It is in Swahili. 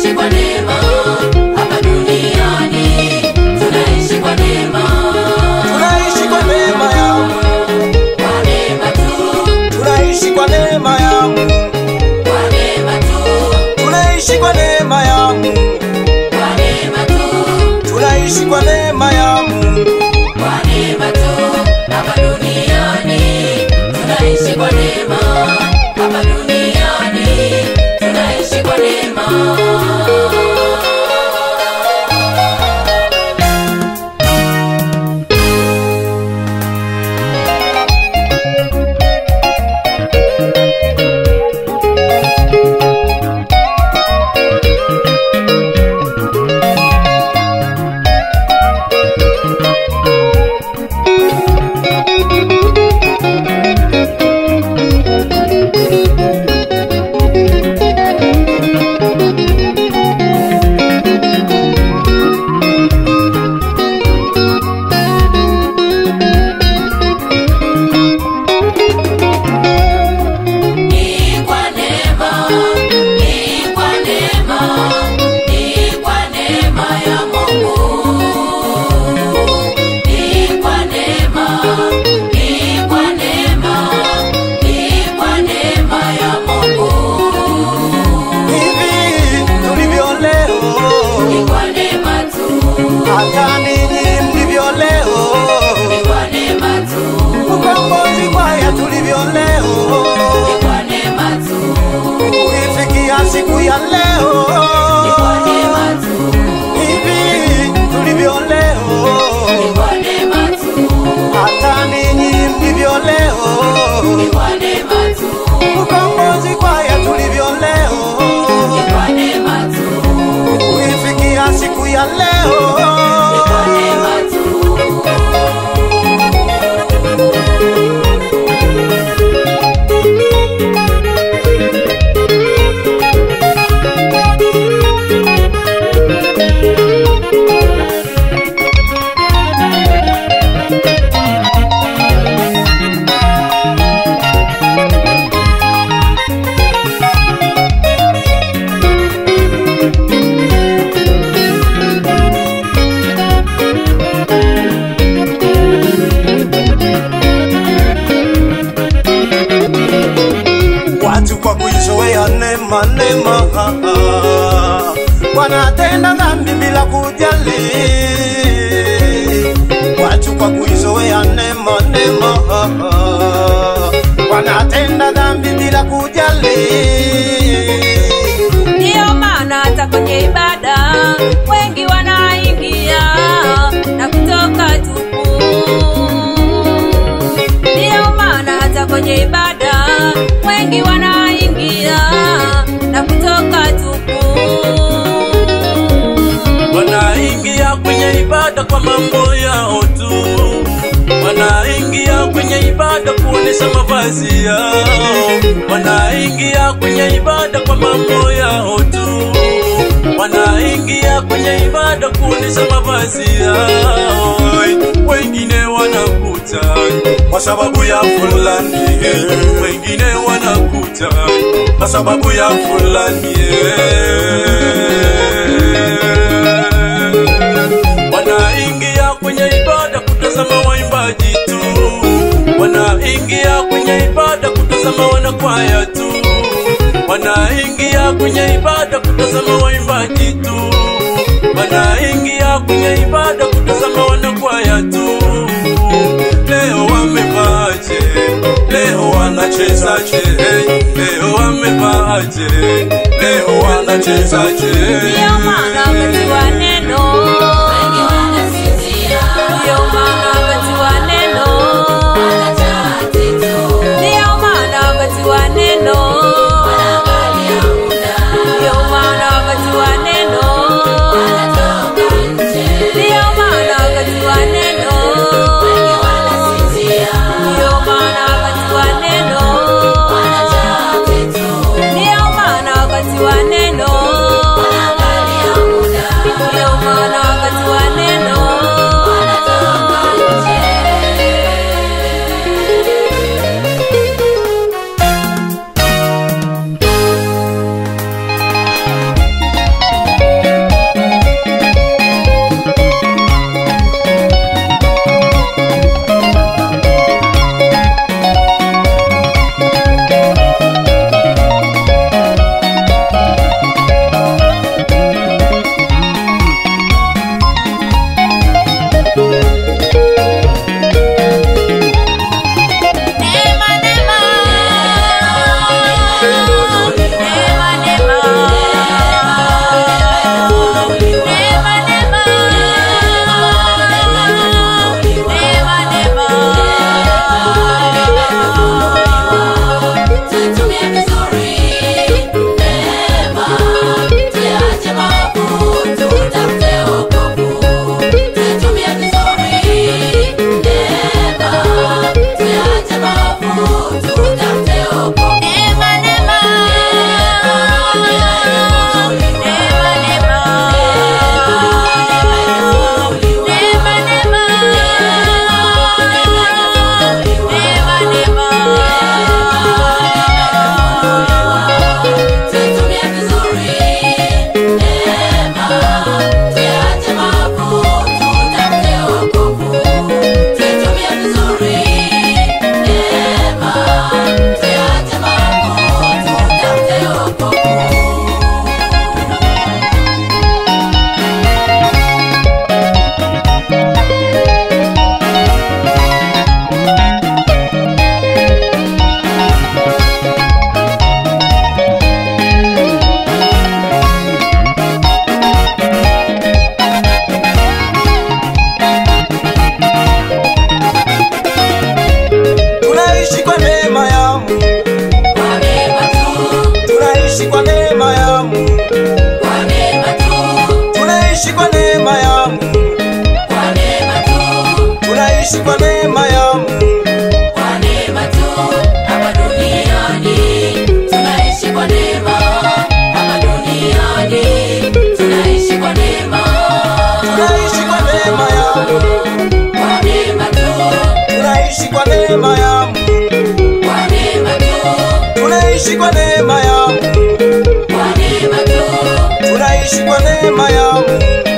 tunaishi kwa neema hapa duniani, tunaishi kwa neema, tunaishi kwa neema ya Mungu, kwa neema tu, tunaishi kwa neema ya Mungu, kwa neema tu, tunaishi kwa neema ya Mungu, kwa neema tu, tunaishi kwa neema ya Mungu, kwa neema tu, hapa duniani, tunaishi kwa neema hapa duniani, tunaishi kwa neema. Hata ninyi mlivyo leo Ni kwa neema tu, ukombozi kwaya tulivyo leo, ni kwa neema tu, kuifikia siku ya leo, ni kwa neema tu, hivi tulivyo leo, ni kwa neema tu, hata ninyi mlivyo leo, ni kwa neema tu, ukombozi kwaya tulivyo leo, ni kwa neema tu, kuifikia siku ya leo, ni kwa neema tu. watu kwa kuizoea neema neema, wanatenda dhambi bila kujali. Watu kwa kuizoea neema neema, wanatenda dhambi bila kujali. Ndio maana hata kwenye ibada wengi wanaingia na kutoka tupu. Ndio maana hata kwenye ibada wengi wanaingia na kutoka tupu. Wanaingia kwenye ibada kwa mambo yao tu, wanaingia kwenye ibada kuonesha mavazi yao, wanaingia kwenye ibada kwa mambo yao tu, wanaingia kwenye ibada kuonesha mavazi yao. Wengine wanakuta kwa sababu ya fulani, wengine wanakuta kwa sababu ya fulani. Wanaingia kwenye ibada kutazama waimbaji tu, wanaingia kwenye ibada kutazama wanakwaya tu, wanaingia kwenye ibada kutazama waimbaji tu, wanaingia kwenye ibada kutazama wanakwaya tu. Leo wamevaaje? Leo wanachezaje? Leo wamevaaje? Leo wanachezaje? Ndio maana wakati wa neno Wengi wanasinzia, ndio maana wakati wa neno wanachati tu, ndio maana wakati wa neno wanaangalia muda, ndio maana wakati wa neno wanatoka nje. ndio maana wakati wa neno Wengi wanasinzia, ndio maana wakati wa neno wanachati tu, ndio maana wakati wa neno wanaangalia muda, tunaishi kwa neema ya Mungu, kwa neema tu, tunaishi kwa neema ya Mungu.